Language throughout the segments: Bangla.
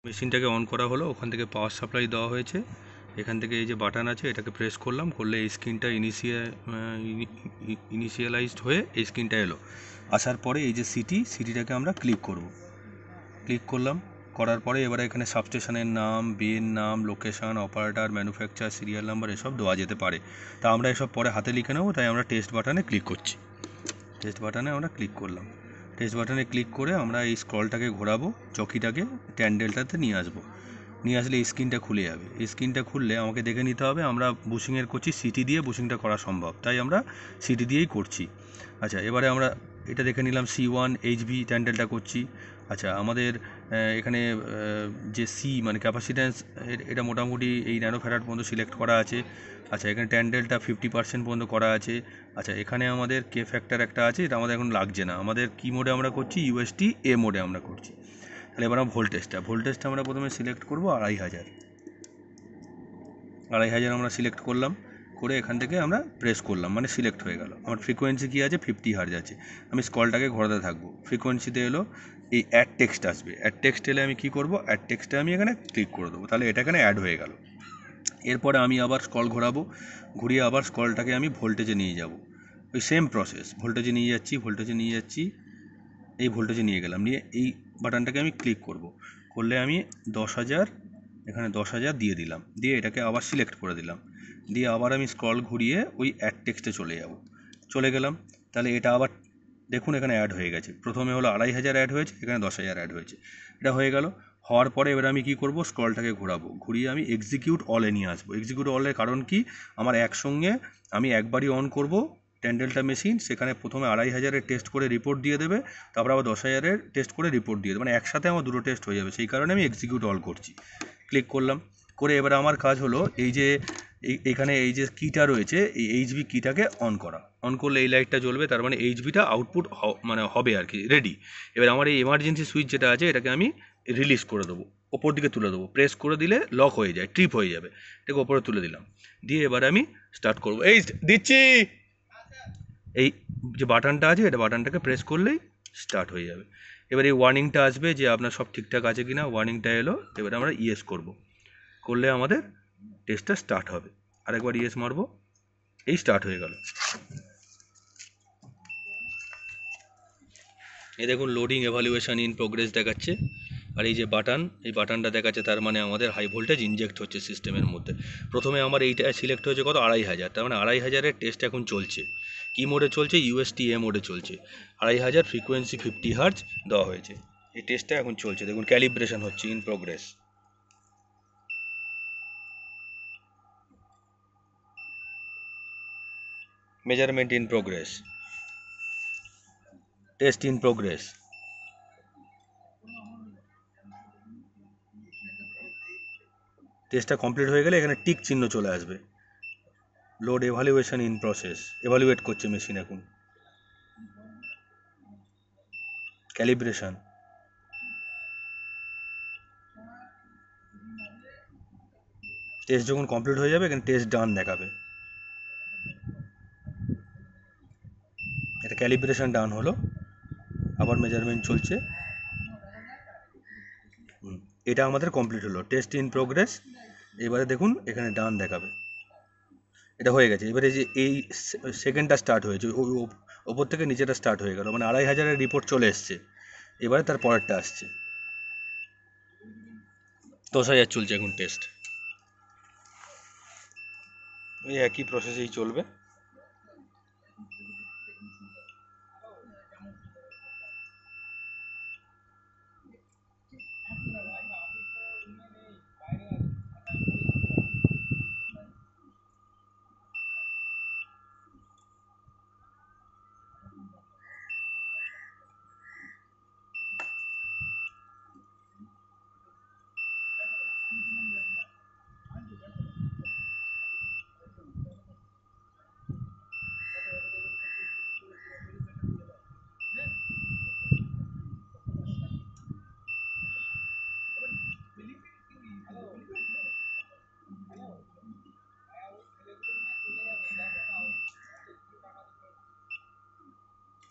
মেশিনটাকে অন করা হলো, ওখান থেকে পাওয়ার সাপ্লাই দেওয়া হয়েছে। এখান থেকে এই যে বাটন আছে এটাকে প্রেস করলাম, করলে এই স্ক্রিনটা ইনিশিয়ালাইজড হয়ে এই স্ক্রিনটা এলো। আসার পরে এই যে সিটিটাকে আমরা ক্লিক করব। ক্লিক করলাম, করার পরে এবারে এখানে সাবস্টেশনের নাম, বিয়ের নাম, location, operator, manufacture, serial number এসব দেওয়া যেতে পারে। তা আমরা এসব পরে হাতে লিখে নেবো, তাই আমরা টেস্ট বাটনে ক্লিক করছি। টেস্ট বাটনে আমরা ক্লিক করলাম। টেস্ট বাটনে ক্লিক করে আমরা এই স্ক্রলটাকে ঘোরাবো, চকিটাকে ট্যান্ডেলটাতে নিয়ে আসবো। নিয়ে আসলে এই স্ক্রিনটা খুলে যাবে। এই স্ক্রিনটা খুললে আমাকে দেখে নিতে হবে আমরা বুশিংয়ের করছি সিটি দিয়ে বুশিংটা করা সম্ভব, তাই আমরা সিটি দিয়েই করছি। আচ্ছা, এবারে আমরা এটা দেখে নিলাম C1 HV ট্যান্ডেলটা করছি। আচ্ছা, আমাদের এখানে যে সি মানে ক্যাপাসিট্যান্স, এটা মোটামুটি এই ন্যানো ফ্যারাড পর্যন্ত সিলেক্ট করা আছে। আচ্ছা, এখানে ট্যান্ডেলটা 50% পর্যন্ত করা আছে। আচ্ছা, এখানে আমাদের কে ফ্যাক্টর একটা আছে, এটা আমাদের এখন লাগছে না। আমাদের কি মোডে আমরা করছি? UST A মোডে আমরা করছি। তাহলে এবার আমরা ভোল্টেজটা আমরা প্রথমে সিলেক্ট করবো 2500 আমরা সিলেক্ট করলাম। করে এখান থেকে আমরা প্রেস করলাম, মানে সিলেক্ট হয়ে গেল। আমার ফ্রিকোয়েন্সি কী আছে? 50 হার্জ আছে। আমি স্কলটাকে ঘোরাতে থাকবো। ফ্রিকোয়েন্সিতে এলো, এই অ্যাড টেক্সট আসবে। অ্যাড টেক্সট এলে আমি কী করবো? অ্যাড টেক্সটে আমি এখানে ক্লিক করে দেবো, তাহলে এটা এখানে অ্যাড হয়ে গেল। এরপরে আমি আবার স্কল ঘোরাবো, ঘুরিয়ে আবার স্কলটাকে আমি ভোল্টেজে নিয়ে যাব। ওই সেম প্রসেস, ভোল্টেজে নিয়ে যাচ্ছি, এই ভোল্টেজে নিয়ে গেলাম, নিয়ে এই বাটনটাকে আমি ক্লিক করব। করলে আমি 10,000, এখানে 10,000 দিয়ে দিলাম, দিয়ে এটাকে আবার সিলেক্ট করে দিলাম, দিয়ে আবার আমি স্ক্রল ঘুরিয়ে ওই অ্যাড টেক্সটে চলে গেলাম। তাহলে এটা আবার দেখুন এখানে অ্যাড হয়ে গেছে। প্রথমে হলো 2500 অ্যাড হয়েছে, এখানে 10,000 অ্যাড হয়েছে। এটা হয়ে গেল। হওয়ার পরে এবার আমি কি করব? স্ক্রলটাকে ঘোরাবো, ঘুরিয়ে আমি এক্সিকিউট অলে নিয়ে আসবো। এক্সিকিউট অলের কারণ কি? আমার একসঙ্গে আমি একবারই অন করব ট্যান্ডেলটা মেশিন, সেখানে প্রথমে 2500-এর টেস্ট করে রিপোর্ট দিয়ে দেবে, তারপর আবার 10,000-এর টেস্ট করে রিপোর্ট দিয়ে দেবে, মানে একসাথে আমার দুটো টেস্ট হয়ে যাবে। সেই কারণে আমি এক্সিকিউট অল করছি। ক্লিক করলাম, করে এবার আমার কাজ হলো এই যে এখানে এই যে কিটা রয়েছে, এই HV কিটাকে অন করলে এই লাইটটা জ্বলবে, তার মানে HVটা আউটপুট মানে হবে আর কি, রেডি। এবার আমার এই এমার্জেন্সি সুইচ যেটা আছে এটাকে আমি রিলিজ করে দেবো, ওপর দিকে তুলে দেবো। প্রেস করে দিলে লক হয়ে যায়, ট্রিপ হয়ে যাবে। এটাকে ওপরে তুলে দিলাম, দিয়ে এবার আমি স্টার্ট করবো। এই দিচ্ছি, এই যে বাটনটা আছে এটা বাটনটাকে প্রেস করলেই স্টার্ট হয়ে যাবে। এবার এই ওয়ার্নিংটা আসবে যে আপনার সব ঠিকঠাক আছে কি না। ওয়ার্নিংটা এলো, এবার আমরা ইয়েস করব, করলে আমাদের টেস্টটা স্টার্ট হবে। আরেকবার ইয়েস মারবো, এই স্টার্ট হয়ে গেল। এই দেখুন লোডিং এভালুয়েশন ইন প্রোগ্রেস দেখাচ্ছে। আর এই যে বাটন, এই বাটনটা দেখাচ্ছে, তার মানে আমাদের হাই ভোল্টেজ ইনজেক্ট হচ্ছে সিস্টেমের মধ্যে। প্রথমে আমার এইটা সিলেক্ট হয়েছে কত? 2500, তার মানে 2500-এর টেস্ট এখন চলছে। কি মোডে চলছে? UST A মোডে চলছে। 2500, ফ্রিকোয়েন্সি 50 হার্জ দেওয়া হয়েছে। এই টেস্টটা এখন চলছে, দেখুন ক্যালিব্রেশন হচ্ছে, in progress. Measurement in progress, test in progress. টেস্টটা কমপ্লিট হয়ে গেলে এখানে টিক চিহ্ন চলে আসবে। Load evaluation in process, evaluate করছে মেশিন এখন। ক্যালিব্রেশন, টেস্ট যখন কমপ্লিট হয়ে যাবে এখানে টেস্ট ডান দেখাবে। এটা ক্যালিব্রেশন ডান হলো, আবার মেজারমেন্ট চলছে। এটা আমাদের কমপ্লিট হলো, টেস্ট ইন প্রোগ্রেস। এবারে দেখুন এখানে ডান দেখাবে, এটা হয়ে গেছে। এবারে যে এই সেকেন্ডটা স্টার্ট হয়েছে, ওই ওপর থেকে নিচেটা স্টার্ট হয়ে গেল, মানে 2500-এর রিপোর্ট চলে এসছে। এবারে তার পরেরটা আসছে, 10,000 চলছে এখন টেস্ট। এই একই প্রসেসেই চলবে।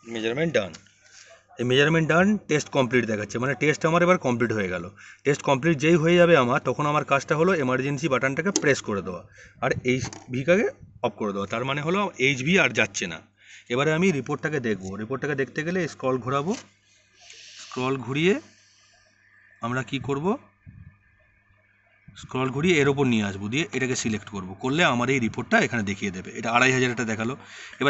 মেজারমেন্ট ডান। এই মেজারমেন্ট ডান, টেস্ট কমপ্লিট দেখাচ্ছে, মানে টেস্ট আমার এবার কমপ্লিট হয়ে গেল। টেস্ট কমপ্লিট যেই হয়ে যাবে আমার, তখন আমার কাজটা হলো এমার্জেন্সি বাটনটাকে প্রেস করে দেওয়া আর এইচভিটাকে অফ করে দেওয়া। তার মানে হলো এইচভি আর যাচ্ছে না। এবারে আমি রিপোর্টটাকে দেখবো। রিপোর্টটাকে দেখতে গেলে স্ক্রল ঘোরাবো, স্ক্রল ঘুরিয়ে আমরা কি করব, স্ক্রল ঘুরিয়ে এর ওপর নিয়ে আসবো, দিয়ে এটাকে সিলেক্ট করব, করলে আমার এই রিপোর্টটা এখানে দেখিয়ে দেবে। এটা 2500 দেখালো। এবার